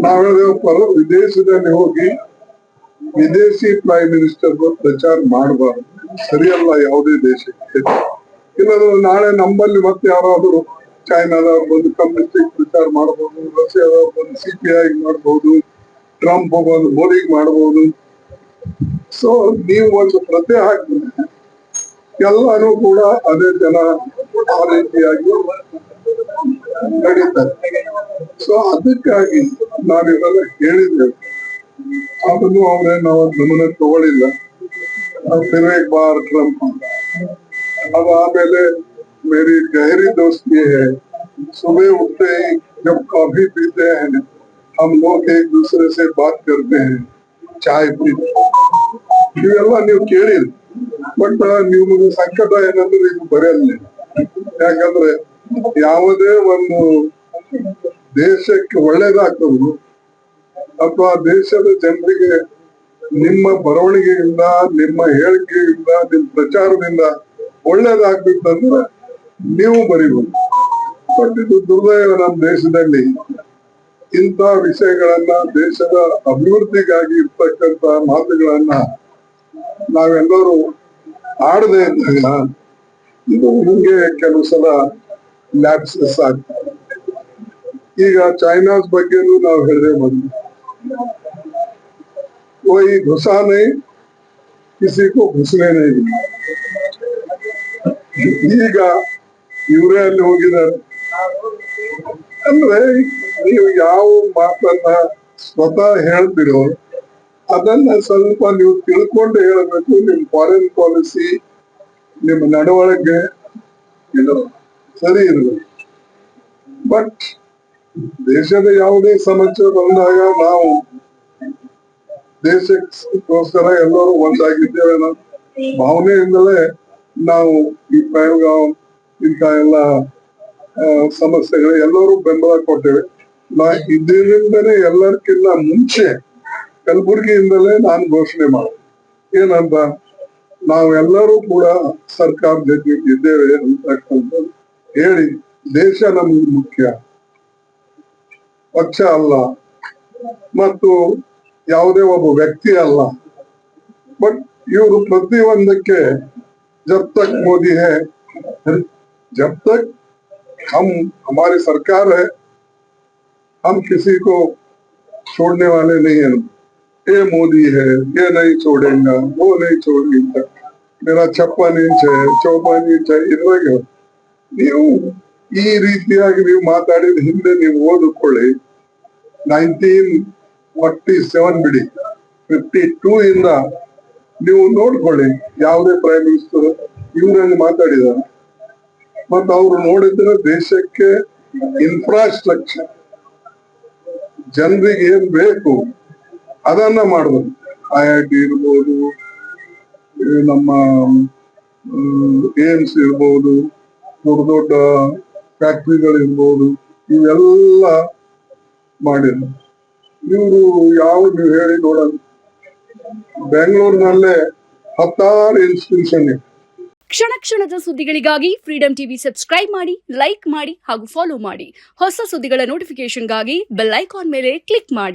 ನಾವೇಳಪ್ಪ ವಿದೇಶದಲ್ಲಿ ಹೋಗಿ ವಿದೇಶಿ ಪ್ರೈಮ್ ಮಿನಿಸ್ಟರ್ ಪ್ರಚಾರ ಮಾಡಬಾರ್ದು, ಸರಿಯಲ್ಲ ಯಾವುದೇ ದೇಶಕ್ಕೆ. ಇಲ್ಲದ್ರೆ ನಾಳೆ ನಮ್ಮಲ್ಲಿ ಮತ್ತೆ ಯಾರಾದರೂ ಚೈನಾದವ್ರು ಬಂದು ಕಮ್ಯುನಿಸ್ಟಿಕ್ ಪ್ರಚಾರ ಮಾಡಬಹುದು, ರಷ್ಯಾದವ್ರು ಬಂದು CPI ಮಾಡಬಹುದು, ಟ್ರಂಪ್ ಬಂದು ಮೋದಿಗೆ ಮಾಡಬಹುದು. ಸೊ ನೀವು ಒಂದು ಪ್ರತ್ಯಯ ಹಾಕಿದ್ರೆ ಎಲ್ಲಾನು ಕೂಡ ಅದೇ ಜನ ಆ ರೀತಿಯಾಗಿ ನಡೀತಾರೆ. ಸೊ ಅದಕ್ಕಾಗಿ ನಾವಿವೆಲ್ಲ ಹೇಳಿದ್ದೇವೆ, ಅದನ್ನು ಅವರೇ ನಾವು ಗಮನ ತಗೊಳ್ಳಿಲ್ಲ. ವಿವೇಕ್ ಬಾರ್ ಟ್ರಂಪ್ अब आमेले मेरी गहरी दोस्ती है, सुबह उठते ही जब कॉफी पीते हैं हम लोग एक दूसरे से बात करते हैं, चाय पीते. ಇವೆಲ್ಲ ನೀವು ಕೇಳಿರಿ, ಬಟ್ ನಿಮಗೆ ಸಂಕಟ ಏನಂದ್ರೆ ಇದು ಬರೆಯಲ್ಲ. ಯಾಕಂದ್ರೆ ಯಾವುದೇ ಒಂದು ದೇಶಕ್ಕೆ ಒಳ್ಳೇದಾಗ್ತದೆ ಅಥವಾ ದೇಶದ ಜನರಿಗೆ ನಿಮ್ಮ ಬರವಣಿಗೆಯಿಂದ, ನಿಮ್ಮ ಹೇಳಿಕೆಯಿಂದ, ನಿಮ್ಮ ಪ್ರಚಾರದಿಂದ ಒಳ್ಳೇದಾಗ್ಬೇಕಂದ್ರೆ ನೀವು ಬರೀಬಹುದು. ಬಟ್ ಇದು ದುರ್ದೈವ, ನಮ್ಮ ದೇಶದಲ್ಲಿ ಇಂಥ ವಿಷಯಗಳನ್ನ, ದೇಶದ ಅಭಿವೃದ್ಧಿಗಾಗಿ ಇರ್ತಕ್ಕಂಥ ಮಾತುಗಳನ್ನ ನಾವೆಲ್ಲರೂ ಆಡದೆ ಇದ್ದಾಗ ಇದು ಹಿಂಗೆ ಕೆಲವು ಸಲ ಲ್ಯಾಪ್ಸಸ್ ಆಗ್ತದೆ. ಈಗ ಚೈನಾಸ್ ಬಗ್ಗೆನೂ ನಾವು ಹೇಳದೆ ಬಂದ್ವಿ, कोई घुसा नहीं, किसी को घुसने नहीं. ಈಗ ಇವರೇ ಅಲ್ಲಿ ಹೋಗಿದ್ದಾರೆ. ಅಂದ್ರೆ ನೀವು ಯಾವ ಮಾತನ್ನ ಸ್ವತಃ ಹೇಳ್ತಿರೋ ಅದನ್ನ ಸ್ವಲ್ಪ ನೀವು ತಿಳ್ಕೊಂಡು ಹೇಳಬೇಕು. ನಿಮ್ ಫಾರಿನ್ ಪಾಲಿಸಿ, ನಿಮ್ಮ ನಡವಳಿಕೆ ಇದು ಸರಿ ಇರಬೇಕು. ಬಟ್ ದೇಶದ ಯಾವುದೇ ಸಮಸ್ಯೆ ಬಂದಾಗ ನಾವು ದೇಶಕ್ಕೋಸ್ಕರ ಎಲ್ಲರೂ ಒಂದಾಗಿದ್ದೇವೆ ಅನ್ನೋ ಭಾವನೆಯಿಂದಲೇ ನಾವು ಈ ಪ್ರಯೋಗ, ಇಂಥ ಎಲ್ಲ ಸಮಸ್ಯೆಗಳು ಎಲ್ಲರೂ ಬೆಂಬಲ ಕೊಟ್ಟೇವೆ. ಇದರಿಂದಲೇ ಎಲ್ಲರಿಗಿಂತ ಮುಂಚೆ ಕಲಬುರಗಿಯಿಂದಲೇ ನಾನು ಘೋಷಣೆ ಮಾಡಿದೆ, ಏನಂತ, ನಾವೆಲ್ಲರೂ ಕೂಡ ಸರ್ಕಾರ ಜೊತೆ ಇದ್ದೇವೆ ಅಂತಕ್ಕಂಥ ಹೇಳಿ, ದೇಶ ನಮ್ಗೆ ಮುಖ್ಯ, ಪಕ್ಷ ಅಲ್ಲ ಮತ್ತು ಯಾವುದೇ ಒಬ್ಬ ವ್ಯಕ್ತಿ ಅಲ್ಲ. ಬಟ್ ಇವರು ಪ್ರತಿಯೊಂದಕ್ಕೆ जब तक मोदी है, जब तक हमारी सरकार है, हम किसी को छोड़ने वाले नहीं है. ये मोदी है, ये नहीं छोड़ेगा, वो नहीं छोड़ेगा, मेरा 56 इंच है, 54 इंच है. ಇದ್ರಾಗ ನೀವು ಈ ರೀತಿಯಾಗಿ ನೀವು ಮಾತಾಡಿದ ಹಿಂದೆ ನೀವು ಓದಿಕೊಳ್ಳಿ. 1947 ಬಿಡಿ, 52 ಇಂದ ನೀವು ನೋಡ್ಕೊಳ್ಳಿ, ಯಾವುದೇ ಪ್ರೈಮ್ ಮಿನಿಸ್ಟರ್ ಇವ್ರಂಗೆ ಮಾತಾಡಿದಾರೆ. ಮತ್ತು ಅವ್ರು ನೋಡಿದ್ರೆ ದೇಶಕ್ಕೆ ಇನ್ಫ್ರಾಸ್ಟ್ರಕ್ಚರ್, ಜನರಿಗೆ ಏನ್ ಬೇಕು ಅದನ್ನ ಮಾಡ್ಬೋದು. IIT ಇರ್ಬೋದು, ನಮ್ಮ ಏಮ್ಸ್ ಇರ್ಬೋದು, ದೊಡ್ಡ ದೊಡ್ಡ ಫ್ಯಾಕ್ಟ್ರಿಗಳಿರ್ಬೋದು, ಇವೆಲ್ಲ ಮಾಡಿದ್ರು. ಇವರು ನೀವು ಹೇಳಿ ನೋಡೋಣ, ಬೆಂಗಳೂರಿನಲ್ಲೇ 10 ಇನ್ಸ್ಟಿಟ್ಯೂಷನ್ ಇದೆ. ಕ್ಷಣ ಕ್ಷಣದ ಸುದ್ದಿಗಳಿಗಾಗಿ ಫ್ರೀಡಂ ಟಿವಿ ಸಬ್ಸ್ಕ್ರೈಬ್ ಮಾಡಿ, ಲೈಕ್ ಮಾಡಿ ಹಾಗೂ ಫಾಲೋ ಮಾಡಿ. ಹೊಸ ಸುದ್ದಿಗಳ ನೋಟಿಫಿಕೇಶನ್ಗಾಗಿ ಬೆಲ್ ಐಕಾನ್ ಮೇಲೆ ಕ್ಲಿಕ್ ಮಾಡಿ.